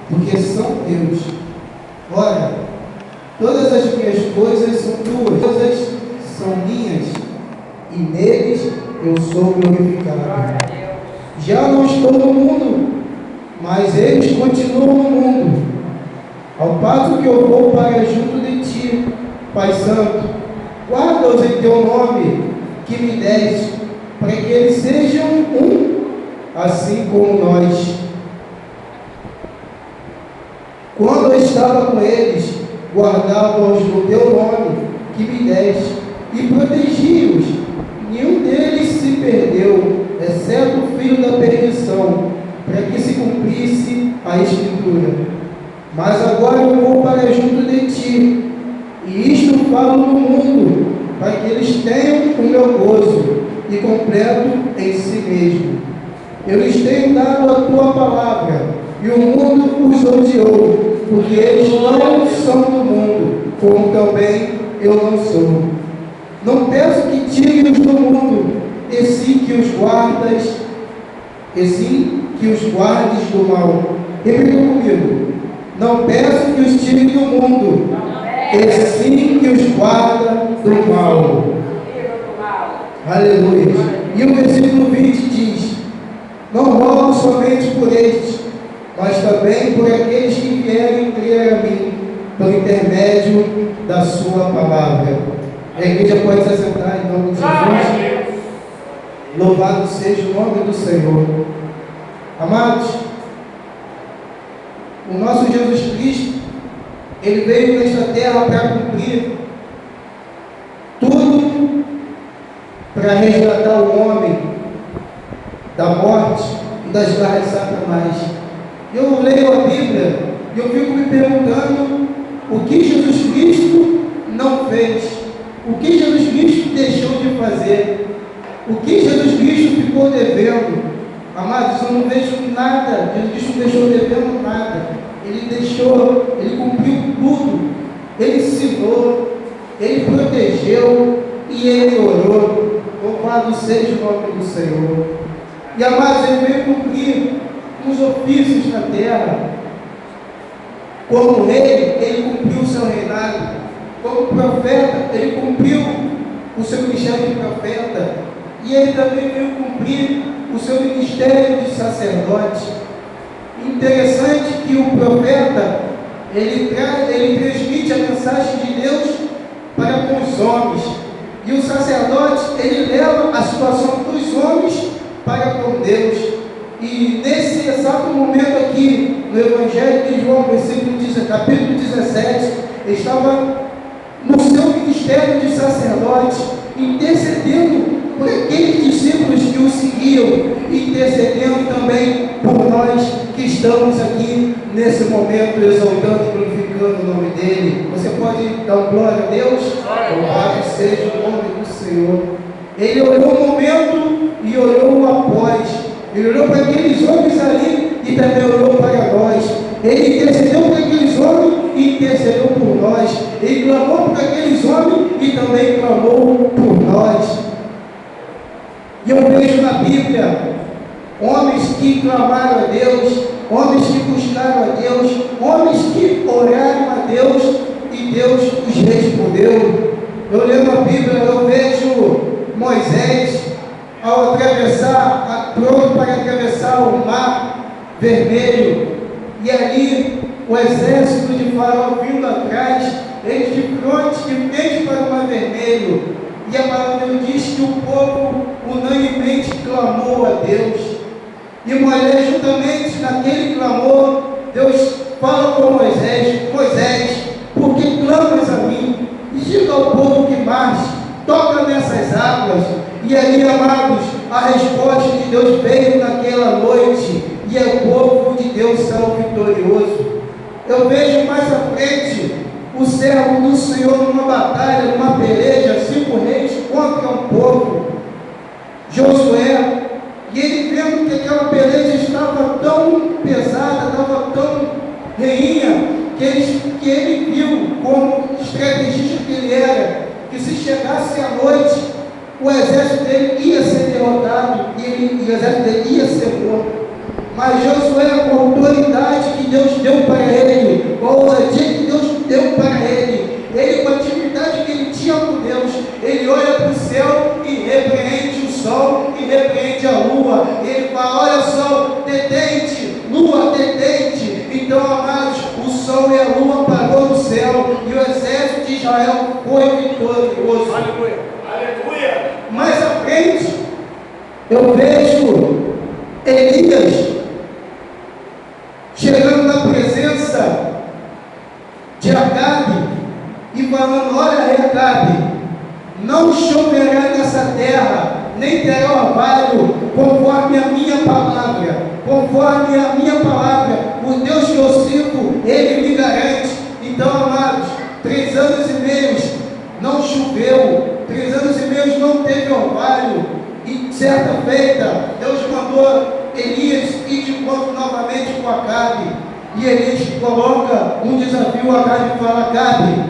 porque são teus. Ora, todas as minhas coisas são tuas, coisas são minhas, e neles eu sou glorificado. Já não estou no mundo, mas eles continuam no mundo. Ao passo que eu vou para junto de ti, Pai Santo, guarda-os em teu nome que me deste, para que eles sejam um, assim como nós. Quando eu estava com eles, guardava-os no teu nome que me deste, e protegi-os. Nenhum deles se perdeu, exceto o filho da perdição, para que se cumprisse a Escritura. Mas agora eu vou para junto de ti, e isto falo no mundo, para que eles tenham o meu gozo, e completo em si mesmo. Eu lhes tenho dado a tua palavra, e o mundo os odiou, porque eles não são do mundo, como também eu não sou. Não peço que tire-os do mundo, e sim que os guardes do mal. Repita comigo. Não peço que os tire do mundo, e sim que os guarda do mal. Aleluia. E o versículo 20 diz: não rogo somente por estes, mas também por aqueles que vierem crer a mim, pelo intermédio da sua palavra. A igreja pode se assentar em nome de Jesus. Louvado seja o nome do Senhor. Amados, o nosso Jesus Cristo, Ele veio nesta terra para cumprir tudo, para resgatar o homem da morte e das garras de Satanás. Eu leio a Bíblia e eu fico me perguntando o que Jesus Cristo não fez, o que Jesus Cristo deixou de fazer, o que Jesus Cristo ficou devendo. Amados, eu não vejo nada, Jesus Cristo não deixou devendo nada. Ele cumpriu tudo, Ele ensinou, Ele protegeu e Ele orou. Louvado seja o nome do Senhor. E amados, Ele veio cumprir os ofícios na terra. Como rei, Ele cumpriu o seu reinado. Como profeta, Ele cumpriu o seu ministério de profeta. E Ele também veio cumprir o seu ministério de sacerdote. Interessante que o profeta, ele transmite a mensagem de Deus para com os homens, e o sacerdote, ele leva a situação dos homens para com Deus. E nesse exato momento aqui, no Evangelho de João, capítulo 17, ele estava no seu ministério de sacerdote, intercedendo por aqueles discípulos que o seguiam, intercedendo também por nós que estamos aqui nesse momento, exaltando e glorificando o nome dele. Você pode dar glória a Deus? Louvado seja o nome do Senhor. Ele olhou o momento e olhou o após. Ele olhou para aqueles homens ali e também olhou para nós. Ele intercedeu por aqueles homens e intercedeu por nós. Ele clamou por aqueles homens e também clamou por nós. E eu vejo na Bíblia homens que clamaram a Deus, homens que buscaram a Deus, homens que oraram a Deus e Deus os respondeu. Eu lendo a Bíblia, eu vejo Moisés ao atravessar, pronto para atravessar o mar vermelho, e ali o exército de Faraó vindo atrás, eles de frente para o mar vermelho. E a palavra diz que o povo unanimemente clamou a Deus. E Moisés, juntamente naquele clamor, Deus fala com Moisés: Moisés, por que clamas a mim? E diga ao povo que marche, toca nessas águas. E ali, amados, a resposta de Deus veio naquela noite, e o povo de Deus saiu vitorioso. Eu vejo mais à frente o servo do Senhor numa batalha, numa peleja, 5 reis contra um povo, Josué, e ele vendo que aquela peleja estava tão pesada, estava tão reinha, que ele viu, como estrategista que ele era, que se chegasse à noite, o exército dele ia ser derrotado, e o exército dele ia ser morto. Mas Josué, com a autoridade que Deus deu Então, amados, o sol e a lua apagou no céu, e o exército de Israel foi vitorioso. Aleluia. Aleluia. Mais à frente, eu vejo Elias chegando na presença de Acabe e falando: olha, rei Acabe, não choverá nessa terra, nem terá orvalho, conforme a minha palavra, conforme a minha palavra, o Deus que eu sirvo, Ele me garante. Então, amados, 3 anos e meio não choveu, 3 anos e meio não teve orvalho, e certa feita, Deus mandou Elias ir de encontro novamente com Acabe, e Elias coloca um desafio a Acabe e fala: Acabe,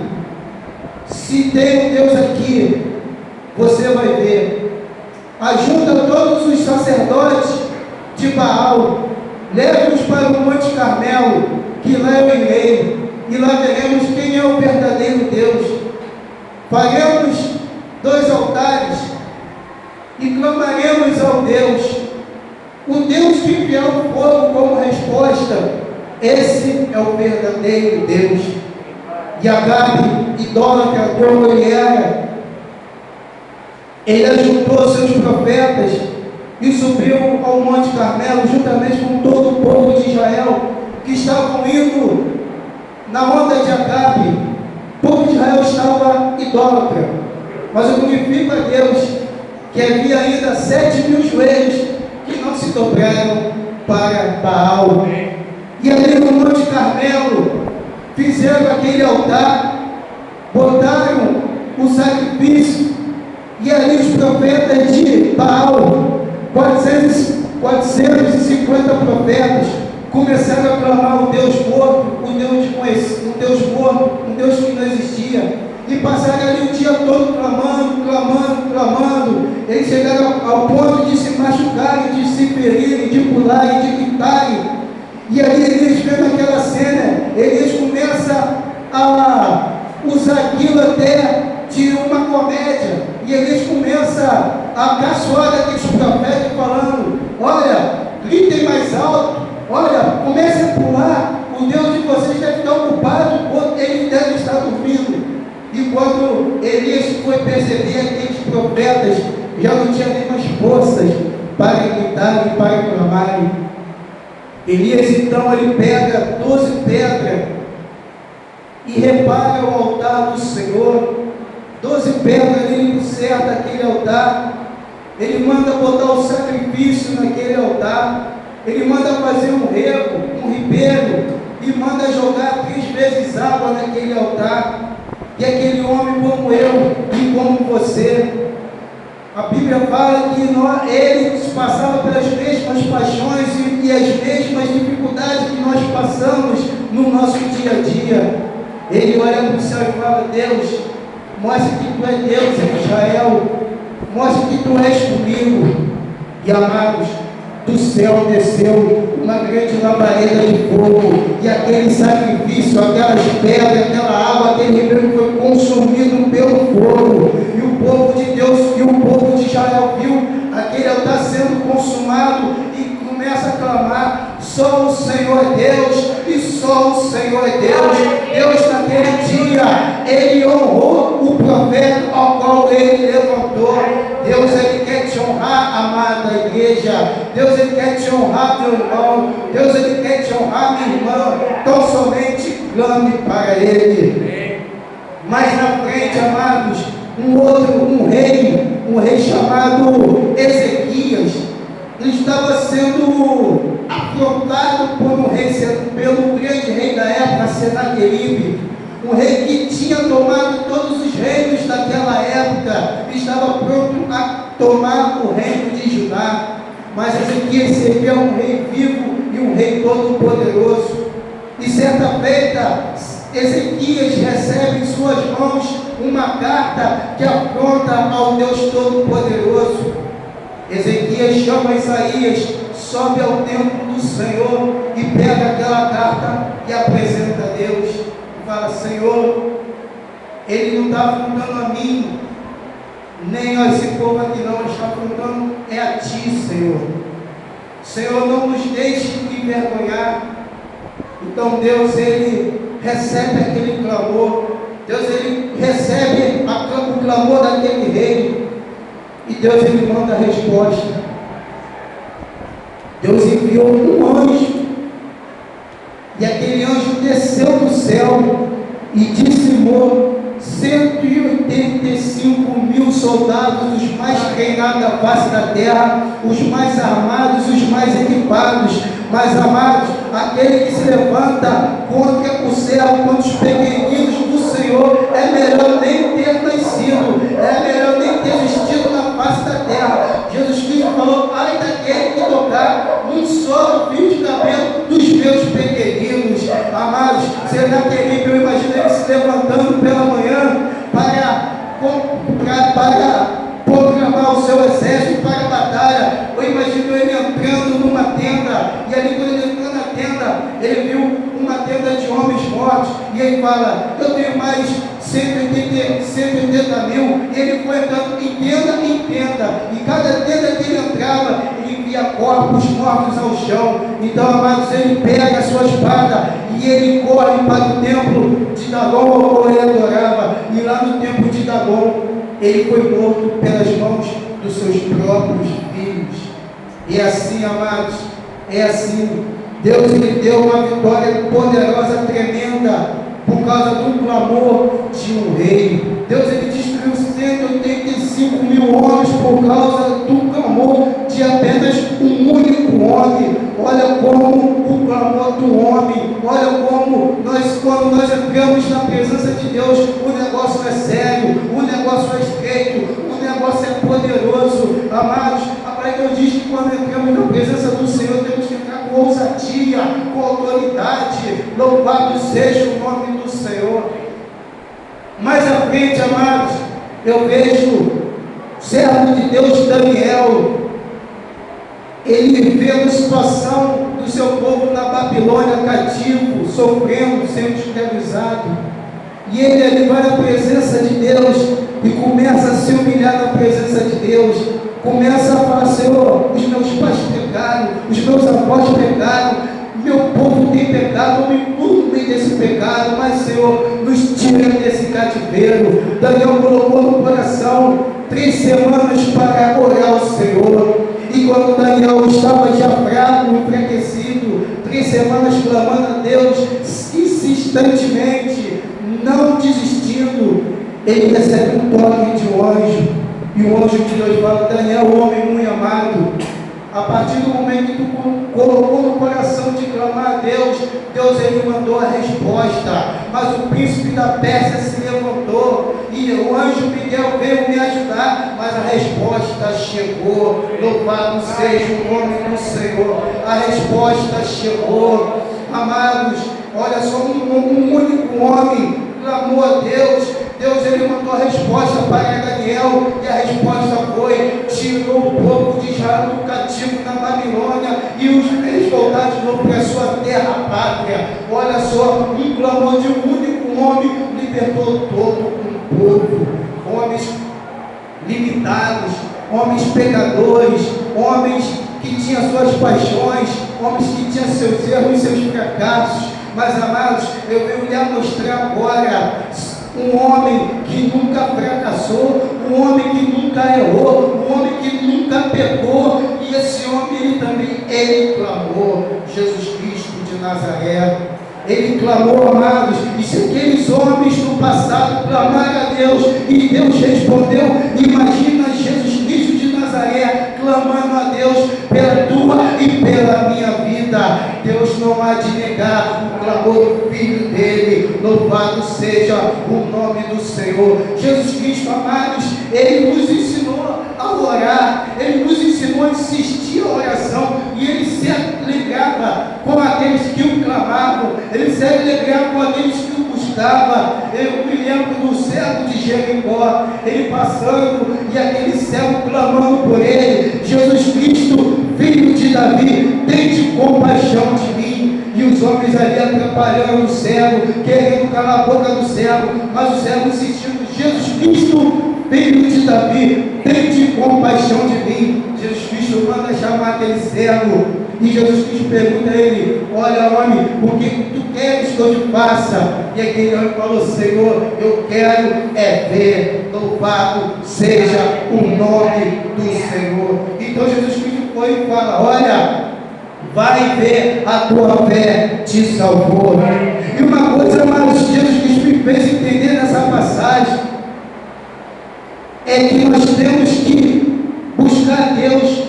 se tem um Deus aqui, você vai ver. Ajunta todos os sacerdotes de Baal, leve-os para o Monte Carmelo, que lá eu irei, e lá veremos quem é o verdadeiro Deus. Faremos 2 altares e clamaremos ao Deus, o Deus que enviou o fogo como resposta. Esse é o verdadeiro Deus. E Acabe, idólatra como ele era, ele ajuntou seus profetas e subiu ao Monte Carmelo, juntamente com todo o povo de Israel, que estavam indo na onda de Acabe. O povo de Israel estava idólatra, mas eu glorifico a Deus que havia ainda 7.000 joelhos que não se dobraram para Baal. E ali no Monte Carmelo fizeram aquele altar, botaram o sacrifício, e ali os profetas de Baal, 450 profetas, começaram a clamar o Deus morto, o Deus morto, um Deus que não existia, e passaram ali o dia todo clamando. Eles chegaram ao ponto de se machucarem, de se ferirem, de pularem, de gritarem. E aí eles vendo aquela cena, eles começam a usar aquilo até de uma comédia, e eles começam a caçoar daqueles profetas falando: olha, gritem mais alto, olha, comecem a pular, o Deus de vocês deve estar ocupado, ele deve estar dormindo. E quando Elias foi perceber, aqueles profetas já não tinham nem mais forças para gritarem, para clamarem. Elias então ele pega 12 pedras e repara o altar do Senhor. 12 pedras, ele conserta aquele altar, ele manda botar o sacrifício naquele altar, ele manda fazer um rego, um ribeiro, e manda jogar 3 vezes água naquele altar. E aquele homem como eu e como você, a Bíblia fala que ele passava pelas mesmas paixões e as mesmas dificuldades que nós passamos no nosso dia a dia. Ele olha para o céu e fala: Deus, mostra que tu é Deus em Israel, mostra que tu és comigo. E amados, do céu desceu uma grande labareda de fogo, e aquele sacrifício, aquelas pedras, aquela água, aquele ribeiro foi consumido pelo fogo, e o povo de Deus e o povo de Israel viu aquele altar sendo consumado e começa a clamar: só o Senhor é Deus, e só o Senhor é Deus. Deus naquele dia, ele honrou o profeta ao qual ele levantou. Deus, ele quer te honrar, amada igreja. Deus, ele quer te honrar, meu irmão. Deus, ele quer te honrar, minha irmã. Então somente clame para ele. Mais na frente, amados, um rei chamado Ezequias, ele estava sendo afrontado por um rei, pelo grande rei da época, Senaqueribe, um rei que tinha tomado todos os reinos daquela época, estava pronto a tomar o reino de Judá. Mas Ezequias servia um rei vivo e um rei todo-poderoso. E certa feita, Ezequias recebe em suas mãos uma carta que afronta ao Deus Todo-Poderoso. Ezequias chama Isaías, sobe ao templo do Senhor e pega aquela carta e apresenta a Deus. E fala: Senhor, ele não está afrontando a mim, nem a esse povo aqui não, ele está afrontando é a Ti, Senhor. Senhor, não nos deixe envergonhar. Então Deus, Ele recebe aquele clamor. Deus, Ele recebe o clamor daquele rei. E Deus, Ele manda a resposta. Deus enviou um anjo. E aquele anjo desceu do céu e dizimou 185.000 soldados, os mais treinados da face da terra, os mais armados, os mais equipados. Mas, amados, aquele que se levanta contra o servo, contra os pequeninos do Senhor, é melhor nem ter nascido, é melhor nem ter existido na face da terra. Jesus Cristo falou: ai daquele que tocar num só fio de cabelo dos meus pequeninos. Amados, será terrível. Eu imagino ele se levantando pela manhã para programar o seu exército para a batalha. Eu imagino ele entrando numa tenda, e ali quando ele entrou na tenda, ele viu uma tenda de homens mortos, e ele fala: eu tenho mais 180 mil. E ele foi entrando em tenda, e cada tenda que ele entrava, ele via corpos mortos ao chão. Então, amados, ele pega a sua espada e ele corre para o templo de Dagon, onde ele adorava. E lá no templo de Dagon, ele foi morto pelas mãos dos seus próprios filhos. E assim, amados, é assim. Deus lhe deu uma vitória poderosa, tremenda, por causa do clamor de um rei. Deus, ele destruiu 185.000 homens por causa do clamor de apenas um único homem. Olha como o clamor do homem, olha como quando nós entramos na presença de Deus, o negócio é sério, o negócio é estreito, o negócio é poderoso. Amados, a Bíblia diz que quando entramos na presença do Senhor, temos que entrar com ousadia, com autoridade. Louvado seja o nome do Senhor. Mais à frente, amados, eu vejo o servo de Deus Daniel. Ele vê a situação do seu povo na Babilônia, cativo, sofrendo, sendo escravizado. E ele ali vai na presença de Deus e começa a se humilhar na presença de Deus. Começa a falar: Senhor, os meus pais pecaram, os meus avós pecaram, meu povo tem pecado, eu me incluo desse pecado, mas, Senhor, nos tira desse cativeiro. Daniel colocou no coração 3 semanas para orar ao Senhor. E quando Daniel estava já fraco, enfraquecido, 3 semanas clamando a Deus, insistentemente, não desistindo, ele recebe um toque de um anjo. E o anjo de Deus fala: Daniel, homem muito amado, a partir do momento que tu colocou no coração de clamar a Deus, Deus, ele mandou a resposta. Mas o príncipe da Pérsia se levantou e o anjo Miguel veio me ajudar, mas a resposta chegou. Louvado seja o nome do Senhor. A resposta chegou. Amados, olha só, um único homem clamou a Deus. Deus, ele mandou a resposta para Daniel, e a resposta foi: tirou o povo de Israel do cativo na Babilônia e os fez voltar de novo para a sua terra pátria. Olha só, um clamor de um único homem libertou todo um povo. Homens limitados, homens pecadores, homens que tinham suas paixões, homens que tinham seus erros e seus fracassos. Mas, amados, eu venho lhe mostrar agora um homem que nunca fracassou, um homem que nunca errou, um homem que nunca pecou. E esse homem, ele clamou: Jesus Cristo de Nazaré. Ele clamou, amados. E se aqueles homens no passado clamaram a Deus e Deus respondeu, imagina Jesus Cristo de Nazaré clamando a Deus pela tua e pela minha vida. Deus não há de negar o clamor do Filho dele. Louvado seja o nome do Senhor. Jesus Cristo, amados, ele nos ensinou a orar, ele nos ensinou a insistir a oração, e ele se alegrava com aqueles que o clamavam, ele se alegrava com aqueles que o buscavam. Eu me lembro do servo de Jericó, ele passando e aquele servo clamando por ele: Jesus Cristo, filho de Davi, tende compaixão de mim. E os homens ali atrapalhando o servo, querendo calar a boca do servo, mas o servo insistindo: Jesus Cristo, filho de Davi, tende compaixão de mim. Jesus Cristo manda chamar aquele servo E Jesus Cristo pergunta a ele: olha, homem, o que tu queres que eu te faça? E aquele homem falou: Senhor, eu quero ver, louvado seja o nome do Senhor. Então Jesus Cristo foi e fala: olha, vai ver, a tua fé te salvou. E uma coisa mais Jesus Cristo me fez entender nessa passagem é que nós temos que buscar Deus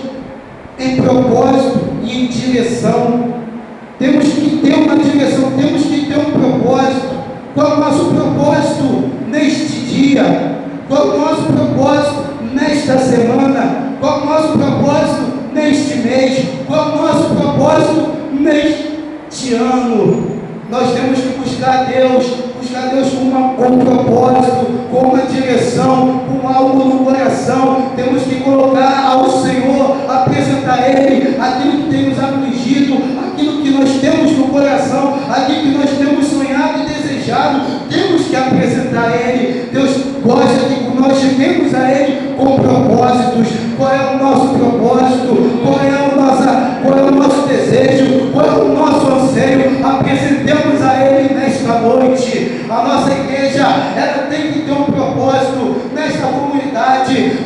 em propósito e em direção. Temos que ter uma direção, temos que ter um propósito. Qual é o nosso propósito neste dia? Qual é o nosso propósito nesta semana? Qual é o nosso propósito neste mês? Qual é o nosso propósito neste ano? Nós temos que buscar Deus com um propósito, com uma direção, com algo no coração. Temos que colocar ao Senhor, apresentar a Ele aquilo que tem nos afligido, aquilo que nós temos no coração, aquilo que nós temos sonhado e desejado. Temos que apresentar a Ele. Deus gosta que nós cheguemos a Ele com propósitos. Qual é o nosso propósito? Qual é o nosso desejo? Qual é o nosso anseio? Apresentemos a Ele nesta noite. A nossa igreja, ela tem que ter um propósito nesta comunidade.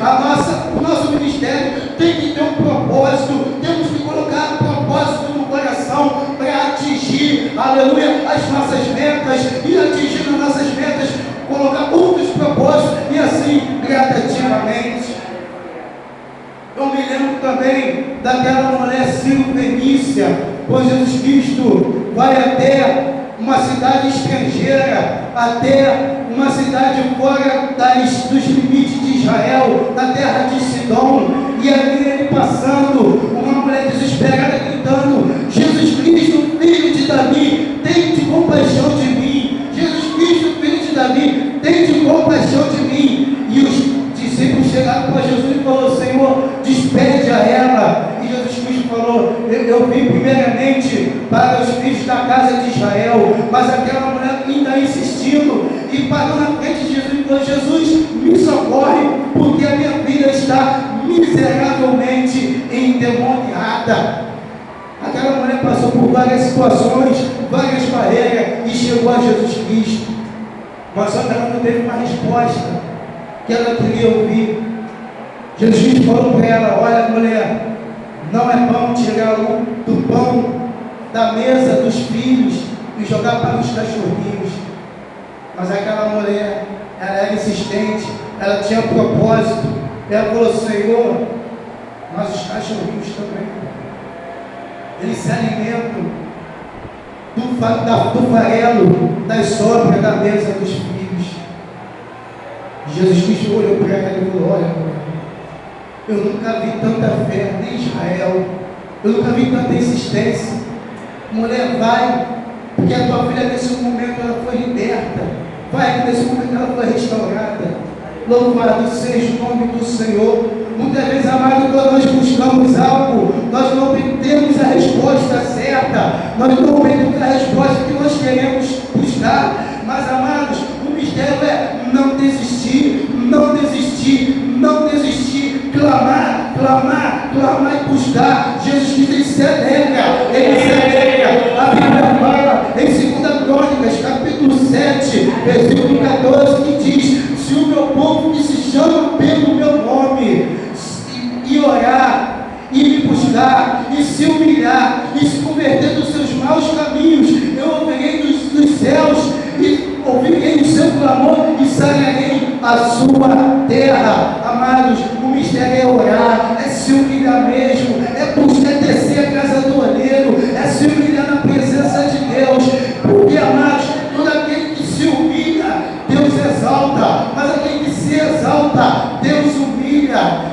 O nosso ministério tem que ter um propósito. Temos que colocar um propósito no coração para atingir, aleluia, as nossas metas. E atingir as nossas metas, colocar outros propósitos e assim gradativamente. Eu me lembro também daquela mulher Sírio-Fenícia, quando Jesus Cristo vai até uma cidade estrangeira, até uma cidade fora dos limites de Israel, na terra de Sidom, e ali ele passando, uma mulher desesperada gritando: Jesus Cristo, filho de Davi, tem compaixão de mim. Jesus Cristo, filho de Davi, tem compaixão de mim. E os discípulos chegaram para Jesus e falaram: Senhor, despede a ela. E Jesus Cristo falou: eu vim primeiramente para os filhos da casa de Israel. Mas aquela mulher ainda insistindo e parou na frente de Jesus e falou: Jesus, me socorre, porque a minha filha está miseravelmente endemoniada. Aquela mulher passou por várias situações, várias barreiras e chegou a Jesus Cristo, mas só que ela não teve uma resposta que ela queria ouvir. Jesus Cristo falou para ela: olha, mulher, não é pão tirar do pão da mesa dos filhos e jogar para os cachorrinhos. Mas aquela mulher, ela era insistente, ela tinha propósito. Ela falou: Senhor, mas os cachorrinhos também, eles se alimentam do farelo, das sobras da mesa dos filhos. Jesus Cristo olhou para ela e falou: olha, eu nunca vi tanta fé em Israel, eu nunca vi tanta insistência. Mulher, vai, porque a tua filha nesse momento ela foi liberta, vai que nesse momento ela foi restaurada. Louvado seja o nome do Senhor. Muitas vezes, amado, quando nós buscamos algo, nós não obtemos a resposta certa, nós não obtemos a resposta que nós queremos buscar. Mas, amados, o mistério é não desistir, não desistir, não desistir, clamar, clamar, clamar e buscar. Jesus Cristo, ele se alegra, ele se alegra. A Bíblia fala em 2 Crônicas, capítulo 7, versículo 14, que diz: se o meu povo que se chama pelo meu nome e orar, e me buscar, e se humilhar, e se converter dos seus maus caminhos, eu ouvirei dos céus, e ouvirei o seu clamor, e sararei a sua terra. Amados, o mistério é orar, é se humilhar mesmo, é buscar descer a casa do olheiro, é se humilhar na presença de Deus, porque, amados, todo aquele que se humilha, Deus exalta, mas aquele que se exalta, Deus humilha.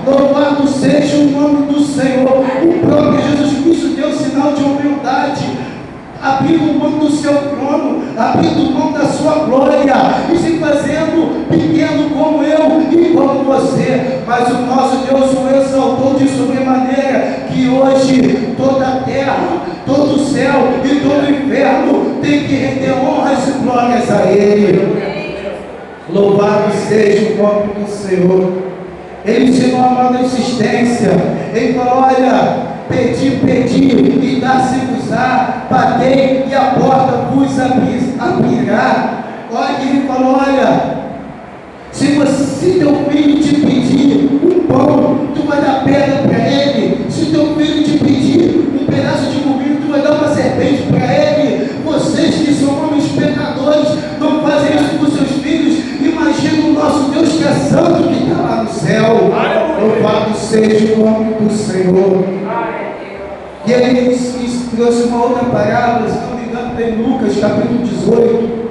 Louvado seja o nome do Senhor. O próprio Jesus Cristo deu sinal de humildade, abrindo mão do seu trono, abrindo mão da sua glória e se fazendo pequeno como eu e como você. Mas o nosso Deus o exaltou de sobremaneira, que hoje toda a terra, todo o céu e todo o inferno tem que render honras e glórias a Ele. Louvado seja o nome do Senhor. Ele ensinou a mão da insistência. Ele falou: olha, Pedi, pedi, e dá-se-vos-á, batei e a porta vos abrirá. Olha que ele falou, olha, se teu filho te pedir um pão, tu vai dar pedra para ele. Se teu filho te pedir um pedaço de comigo, tu vai dar uma serpente para ele. Vocês que são homens pecadores, não fazem isso com seus filhos. Imagina o nosso Deus que é santo, que está lá no céu. Louvado seja o nome do Senhor. E ele trouxe uma outra parábola, se não me engano, em Lucas capítulo 18,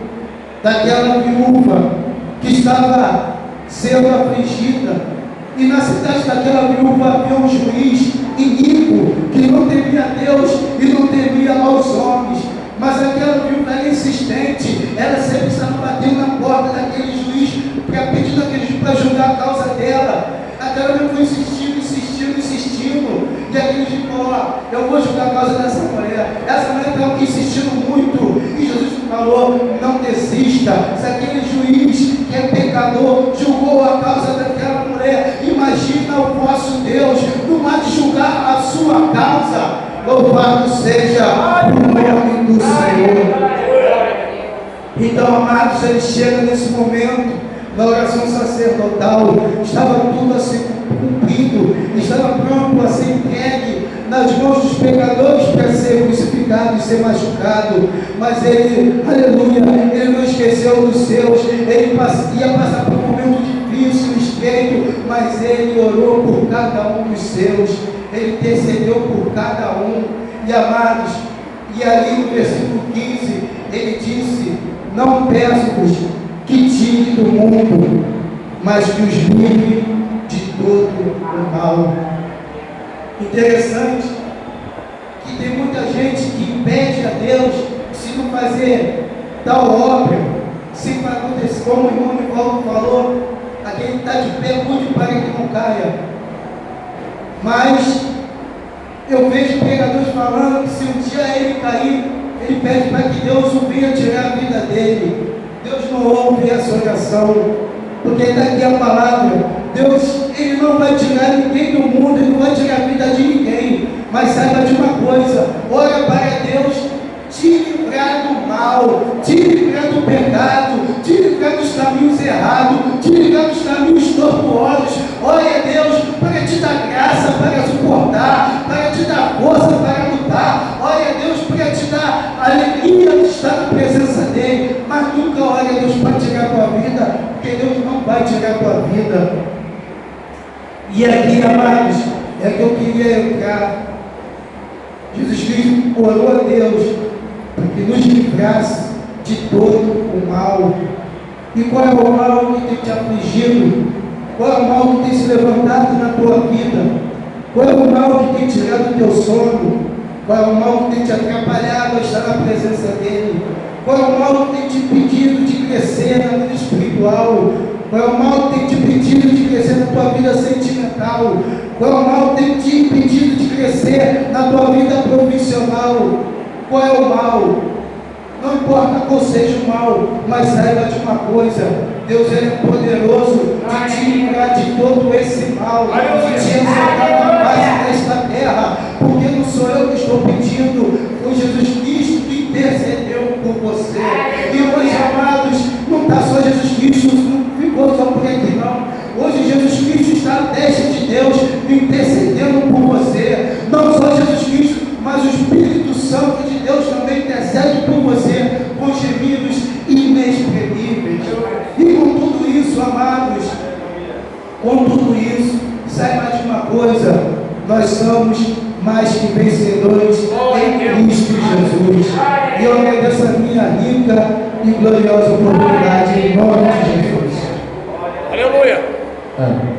daquela viúva que estava sendo afligida, e na cidade daquela viúva havia um juiz iníquo, que não temia a Deus e não temia aos homens, mas aquela viúva era insistente, ela sempre estava batendo na porta daquele juiz, pedindo aquele juiz para julgar a causa dela. Aquela viúva foi insistindo, e aquele juiz falou, ó, eu vou julgar a causa dessa mulher. Essa mulher estava insistindo muito, e Jesus falou, não desista. Se aquele juiz que é pecador julgou a causa daquela mulher, imagina o vosso Deus não há de julgar a sua causa. Louvado seja o nome do Senhor. Então, amados, ele chega nesse momento na oração sacerdotal, estava tudo a ser cumprido, estava pronto a ser entregue nas mãos dos pecadores para ser crucificado e ser machucado, mas ele, aleluia, ele não esqueceu dos seus, ele ia passar por um momento difícil, estreito, mas ele orou por cada um dos seus, ele intercedeu por cada um, e amados, e ali no versículo 15, ele disse, não peço-vos que tire do mundo, mas que os livre de todo o mal. Interessante que tem muita gente que impede a Deus se não fazer tal obra, se vai acontecer, como o irmão Nivaldo falou, aquele que está de pé, cuide para que não caia. Mas eu vejo pregadores falando que se um dia ele cair, ele pede para que Deus o venha tirar a vida dele. Deus não ouve essa oração, porque está aqui a palavra. Deus, ele não vai tirar ninguém do mundo, ele não vai tirar a vida de ninguém, mas saiba de uma coisa, ora para Deus te livrar do mal, te livrar do pecado, te livrar dos caminhos errados, te livrar dos caminhos tortuosos. Ore a Deus para te dar graça, para suportar, para te dar força para lutar. Ore a Deus para te dar alegria de estar na presença dele, mas nunca ore a Deus para tirar a tua vida, porque Deus não vai tirar a tua vida. E aqui, amados, é que eu queria entrar. Jesus Cristo orou a Deus para que nos livrasse de todo o mal. E qual é o mal que tem te afligido? Qual é o mal que tem se levantado na tua vida? Qual é o mal que tem tirado o teu sono? Qual é o mal que tem te atrapalhado a estar na presença dele? Qual é o mal que tem te impedido de crescer na vida espiritual? Qual é o mal que tem te impedido de crescer na tua vida sentimental? Qual é o mal que tem te impedido de crescer na tua vida profissional? Qual é o mal? Não importa qual seja o mal, mas saiba de uma coisa: Deus é poderoso de te livrar de todo esse mal, de te exaltar na paz desta terra, porque não sou eu que estou pedindo, foi Jesus Cristo que intercedeu por você. E hoje, amados, não está só Jesus Cristo, não ficou só por aqui não. Hoje Jesus Cristo está à destra de Deus intercedendo por você. Não só Jesus Cristo, mas o Espírito Santo de Deus também intercede por você com gemidos inexprimíveis. E com tudo isso, amados, com tudo isso, saiba de uma coisa: nós somos mais que vencedores em Cristo Jesus. E eu agradeço a minha rica e gloriosa oportunidade em nome de Jesus. Aleluia! Amém.